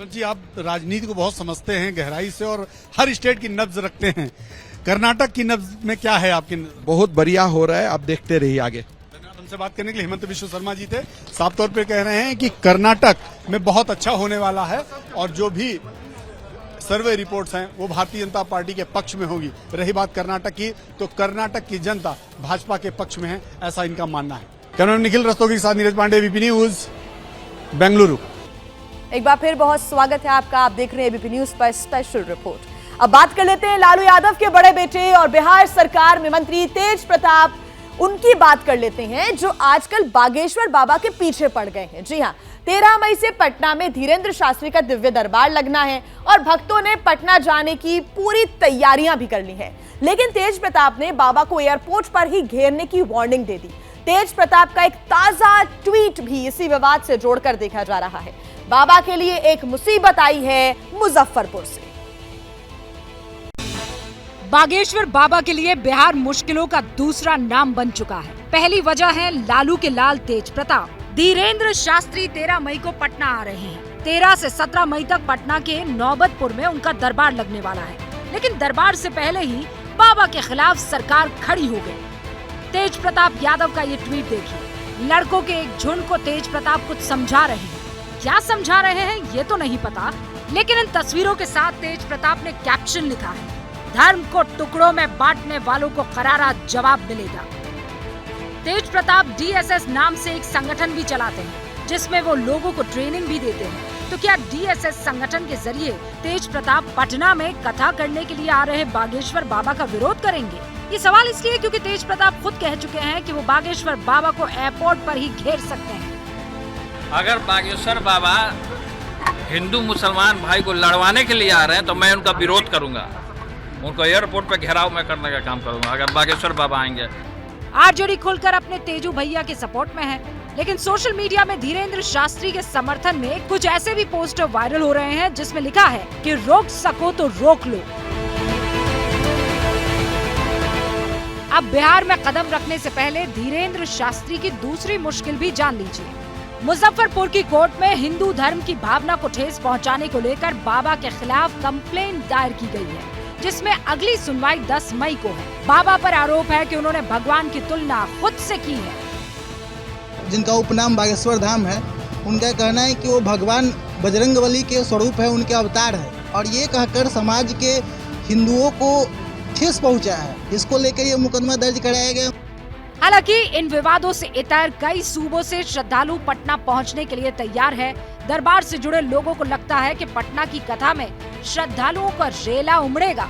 जी, आप राजनीति को बहुत समझते हैं गहराई से और हर स्टेट की नब्ज रखते हैं। कर्नाटक की नब्ज में क्या है आपकी? बहुत बढ़िया हो रहा है, आप देखते रहिए आगे। हमसे बात करने के लिए हेमंत बिश्व शर्मा जी थे, साफ तौर पे कह रहे हैं कि कर्नाटक में बहुत अच्छा होने वाला है और जो भी सर्वे रिपोर्ट्स हैं वो भारतीय जनता पार्टी के पक्ष में होगी। रही बात कर्नाटक की, तो कर्नाटक की जनता भाजपा के पक्ष में है, ऐसा इनका मानना है। कैमरामैन निखिल रस्तोगी के साथ नीरज पांडे, एबीपी न्यूज, बेंगलुरु। एक बार फिर बहुत स्वागत है आपका, आप देख रहे हैं एबीपी न्यूज पर स्पेशल रिपोर्ट। अब बात कर लेते हैं लालू यादव के बड़े बेटे और बिहार सरकार में मंत्री तेज प्रताप, उनकी बात कर लेते हैं जो आजकल बागेश्वर बाबा के पीछे पड़ गए हैं। जी हां, 13 मई से पटना में धीरेन्द्र शास्त्री का दिव्य दरबार लगना है और भक्तों ने पटना जाने की पूरी तैयारियां भी कर ली हैं। लेकिन तेज प्रताप ने बाबा को एयरपोर्ट पर ही घेरने की वार्निंग दे दी। तेज प्रताप का एक ताजा ट्वीट भी इसी विवाद से जोड़कर देखा जा रहा है। बाबा के लिए एक मुसीबत आई है मुजफ्फरपुर से। बागेश्वर बाबा के लिए बिहार मुश्किलों का दूसरा नाम बन चुका है। पहली वजह है लालू के लाल तेज प्रताप। धीरेन्द्र शास्त्री 13 मई को पटना आ रहे हैं। 13 से 17 मई तक पटना के नौबतपुर में उनका दरबार लगने वाला है। लेकिन दरबार से पहले ही बाबा के खिलाफ सरकार खड़ी हो गई। तेज प्रताप यादव का ये ट्वीट देखिए। लड़कों के एक झुंड को तेज प्रताप कुछ समझा रहे हैं। क्या समझा रहे हैं ये तो नहीं पता, लेकिन इन तस्वीरों के साथ तेज प्रताप ने कैप्शन लिखा है, धर्म को टुकड़ों में बांटने वालों को करारा जवाब मिलेगा। तेज प्रताप डीएसएस नाम से एक संगठन भी चलाते हैं जिसमें वो लोगों को ट्रेनिंग भी देते हैं। तो क्या डीएसएस संगठन के जरिए तेज प्रताप पटना में कथा करने के लिए आ रहे बागेश्वर बाबा का विरोध करेंगे? ये सवाल इसलिए क्योंकि तेज प्रताप खुद कह चुके हैं कि वो बागेश्वर बाबा को एयरपोर्ट पर ही घेर सकते हैं। अगर बागेश्वर बाबा हिंदू मुसलमान भाई को लड़वाने के लिए आ रहे हैं तो मैं उनका विरोध करूंगा, उनको एयरपोर्ट पर घेराव में करने का काम करूंगा अगर बागेश्वर बाबा आएंगे। आरजेडी खुलकर अपने तेजू भैया के सपोर्ट में है, लेकिन सोशल मीडिया में धीरेन्द्र शास्त्री के समर्थन में कुछ ऐसे भी पोस्टर वायरल हो रहे हैं जिसमें लिखा है कि रोक सको तो रोक लो। अब बिहार में कदम रखने से पहले धीरेन्द्र शास्त्री की दूसरी मुश्किल भी जान लीजिए। मुजफ्फरपुर की कोर्ट में हिंदू धर्म की भावना को ठेस पहुंचाने को लेकर बाबा के खिलाफ कंप्लेंट दायर की गई है, जिसमें अगली सुनवाई 10 मई को है। बाबा पर आरोप है कि उन्होंने भगवान की तुलना खुद से की है। जिनका उपनाम बागेश्वर धाम है, उनका कहना है कि वो भगवान बजरंगबली के स्वरूप है, उनके अवतार है, और ये कहकर समाज के हिंदुओं को ठेस पहुंचा है। इसको लेकर ये मुकदमा दर्ज कराया गया। हालांकि इन विवादों से इतर कई सूबों से श्रद्धालु पटना पहुंचने के लिए तैयार है। दरबार से जुड़े लोगों को लगता है कि पटना की कथा में श्रद्धालुओं का रेला उमड़ेगा।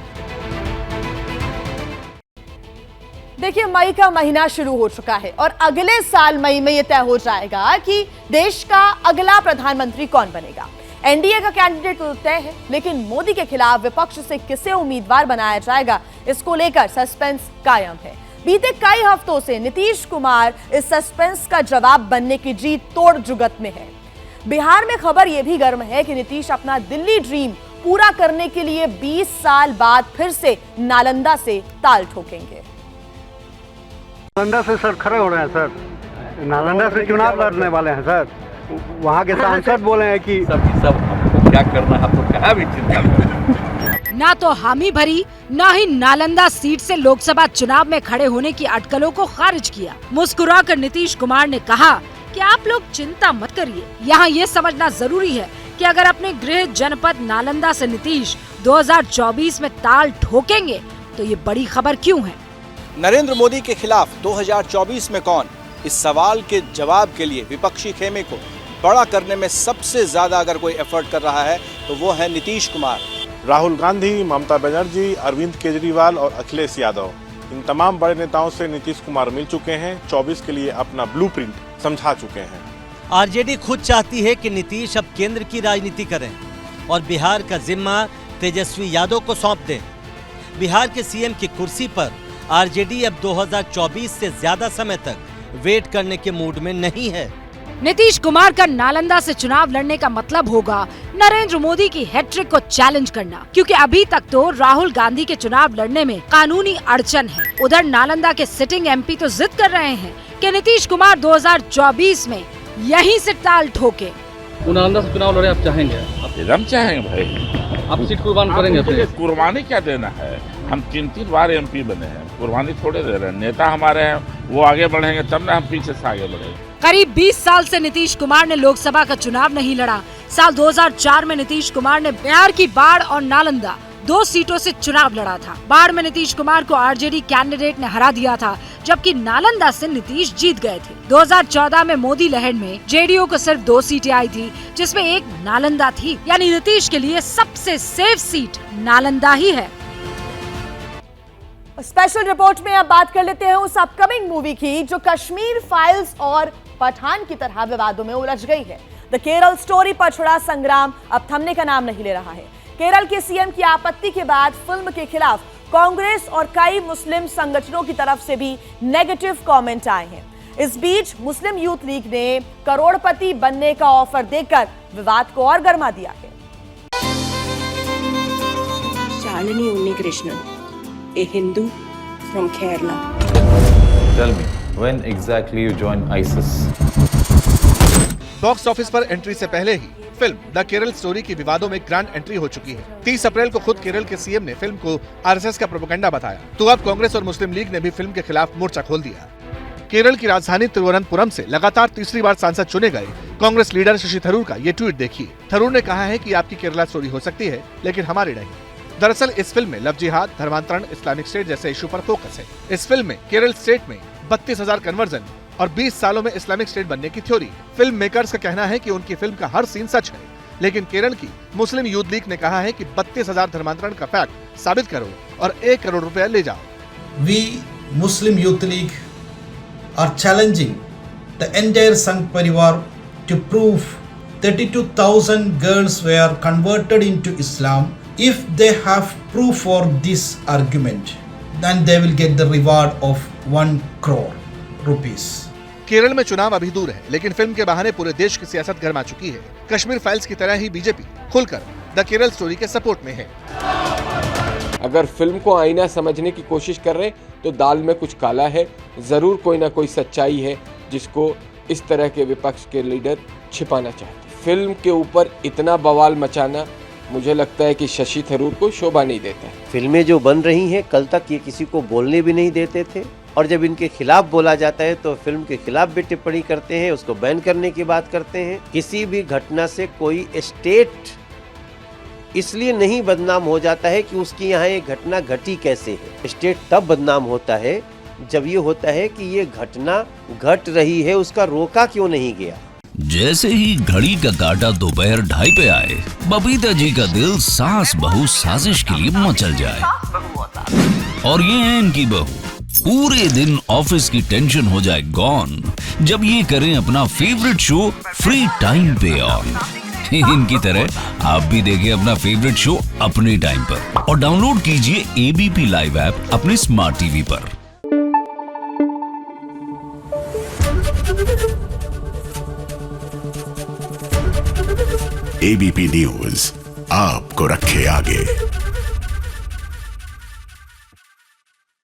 देखिए, मई का महीना शुरू हो चुका है और अगले साल मई में यह तय हो जाएगा कि देश का अगला प्रधानमंत्री कौन बनेगा। एनडीए का कैंडिडेट तो तय है, लेकिन मोदी के खिलाफ विपक्ष से किसे उम्मीदवार बनाया जाएगा, इसको लेकर सस्पेंस कायम है। बीते कई हफ्तों से नीतीश कुमार इस सस्पेंस का जवाब बनने की जी तोड़ जुगत में है। बिहार में खबर यह भी गर्म है कि नीतीश अपना दिल्ली ड्रीम पूरा करने के लिए 20 साल बाद फिर से नालंदा से ताल ठोकेंगे। नालंदा से सर खड़े हो रहे हैं सर, नालंदा से चुनाव लड़ने वाले हैं सर। वहाँ के सांसद बोले हैं कि सब आपको क्या करना है, आपको क्या भी चिंता ना तो हामी भरी, ना ही नालंदा सीट से लोकसभा चुनाव में खड़े होने की अटकलों को खारिज किया। मुस्कुराकर नीतीश कुमार ने कहा कि आप लोग चिंता मत करिए। यहाँ ये समझना जरूरी है कि अगर अपने गृह जनपद नालंदा से नीतीश 2024 में ताल ठोकेंगे तो ये बड़ी खबर क्यों है। नरेंद्र मोदी के खिलाफ 2024 में कौन, इस सवाल के जवाब के लिए विपक्षी खेमे को बड़ा करने में सबसे ज्यादा अगर कोई एफर्ट कर रहा है तो वो है नीतीश कुमार। राहुल गांधी, ममता बनर्जी, अरविंद केजरीवाल और अखिलेश यादव, इन तमाम बड़े नेताओं से नीतीश कुमार मिल चुके हैं। 24 के लिए अपना ब्लूप्रिंट समझा चुके हैं। आरजेडी खुद चाहती है कि नीतीश अब केंद्र की राजनीति करें और बिहार का जिम्मा तेजस्वी यादव को सौंप दें। बिहार के सीएम की कुर्सी पर आरजेडी अब 2024 से ज्यादा समय तक वेट करने के मूड में नहीं है। नीतीश कुमार का नालंदा से चुनाव लड़ने का मतलब होगा नरेंद्र मोदी की हैट्रिक को चैलेंज करना, क्योंकि अभी तक तो राहुल गांधी के चुनाव लड़ने में कानूनी अड़चन है। उधर नालंदा के सिटिंग एमपी तो जिद कर रहे हैं कि नीतीश कुमार 2024 में यहीं से ताल ठोके। नालंदा से चुनाव लड़े आप चाहेंगे? हम चाहेंगे भाई। आप सीट कुर्बान करेंगे अपने? कुर्बानी क्या देना है? हम 3 बार एमपी बने हैं, कुर्बानी थोड़े दे रहे हैं। नेता हमारे हैं, वो आगे बढ़ेंगे तब ना हम पीछे से आगे बढ़ेंगे। करीब 20 साल से नीतीश कुमार ने लोकसभा का चुनाव नहीं लड़ा। साल 2004 में नीतीश कुमार ने बिहार की बाढ़ और नालंदा 2 सीटों से चुनाव लड़ा था। बाढ़ में नीतीश कुमार को आरजेडी कैंडिडेट ने हरा दिया था, जबकि नालंदा से नीतीश जीत गए थे। 2014 में मोदी लहर में जेडीयू को सिर्फ 2 सीटें आई थी, जिसमें एक नालंदा थी। यानी नीतीश के लिए सबसे सेफ सीट नालंदा ही है। स्पेशल रिपोर्ट में अब बात कर लेते हैं उस अपकमिंग मूवी की जो कश्मीर फाइल्स और पठान की तरह विवादों में उलझ गई है। द केरल स्टोरी पर छिड़ा संग्राम अब थमने का नाम नहीं ले रहा है। केरल के सीएम की आपत्ति के बाद फिल्म के खिलाफ कांग्रेस और कई मुस्लिम संगठनों की तरफ से भी नेगेटिव कमेंट आए हैं। इस बीच मुस्लिम यूथ लीग ने करोड़पति बनने का ऑफर देकर विवाद को और गर्मा दिया है। Shalini Unnikrishnan, a Hindu from Kerala. Tell me, when exactly you joined ISIS? Box office पर एंट्री से पहले ही फिल्म द केरल स्टोरी की विवादों में ग्रैंड एंट्री हो चुकी है। 30 अप्रैल को खुद केरल के सीएम ने फिल्म को आरएसएस का प्रोपेगेंडा बताया, तो अब कांग्रेस और मुस्लिम लीग ने भी फिल्म के खिलाफ मोर्चा खोल दिया। केरल की राजधानी तिरुवनंतपुरम से लगातार तीसरी बार सांसद चुने गए कांग्रेस लीडर शशि थरूर का ये ट्वीट देखिए। थरूर ने कहा है कि आपकी केरला स्टोरी हो सकती है, लेकिन हमारी नहीं। दरअसल इस फिल्म में लव जिहाद, धर्मांतरण, इस्लामिक स्टेट जैसे इशू पर फोकस है। इस फिल्म में केरल स्टेट में 32,000 कन्वर्जन और 20 सालों में इस्लामिक स्टेट बनने की थ्योरी। फिल्म मेकर्स का कहना है कि उनकी फिल्म का हर सीन सच है, लेकिन केरल की मुस्लिम यूथ लीग ने कहा है कि 32,000 धर्मांतरण का फैक्ट साबित करो और 1 करोड़ रुपया ले जाओ। We Muslim Youth League are challenging the entire Sangh Parivar to prove 32,000 girls were converted into Islam. If they have proof for this argument, then they will get the reward of 1 crore rupees. Kerala में चुनाव अभी दूर है, लेकिन film के बहाने पूरे देश की सियासत गर्मा चुकी है। कश्मीर फाइल्स की तरह ही बीजेपी खुलकर द केरल स्टोरी के सपोर्ट में है। अगर फिल्म को आईना समझने की कोशिश कर रहे तो दाल में कुछ काला है। जरूर कोई ना कोई सच्चाई है जिसको इस तरह के विपक्ष के लीडर छिपाना चाहते। फिल्म के ऊपर इतना बवाल मचाना मुझे लगता है कि शशि थरूर को शोभा नहीं देता है। फिल्में जो बन रही हैं, कल तक ये किसी को बोलने भी नहीं देते थे, और जब इनके खिलाफ बोला जाता है तो फिल्म के खिलाफ भी टिप्पणी करते हैं, उसको बैन करने की बात करते हैं। किसी भी घटना से कोई स्टेट इसलिए नहीं बदनाम हो जाता है कि उसकी यहाँ ये घटना घटी कैसे है। स्टेट तब बदनाम होता है जब ये होता है कि ये घटना घट रही है, उसका रोका क्यों नहीं गया। जैसे ही घड़ी का काटा दोपहर 2:30 पे आए, बबीता जी का दिल सास बहू साजिश के लिए मचल जाए। और ये है इनकी बहू, पूरे दिन ऑफिस की टेंशन हो जाए गॉन जब ये करें अपना फेवरेट शो फ्री टाइम पे ऑन। इनकी तरह आप भी देखें अपना फेवरेट शो अपने टाइम पर और डाउनलोड कीजिए एबीपी लाइव ऐप अपने स्मार्ट टीवी पर। एबीपी न्यूज आपको रखे आगे।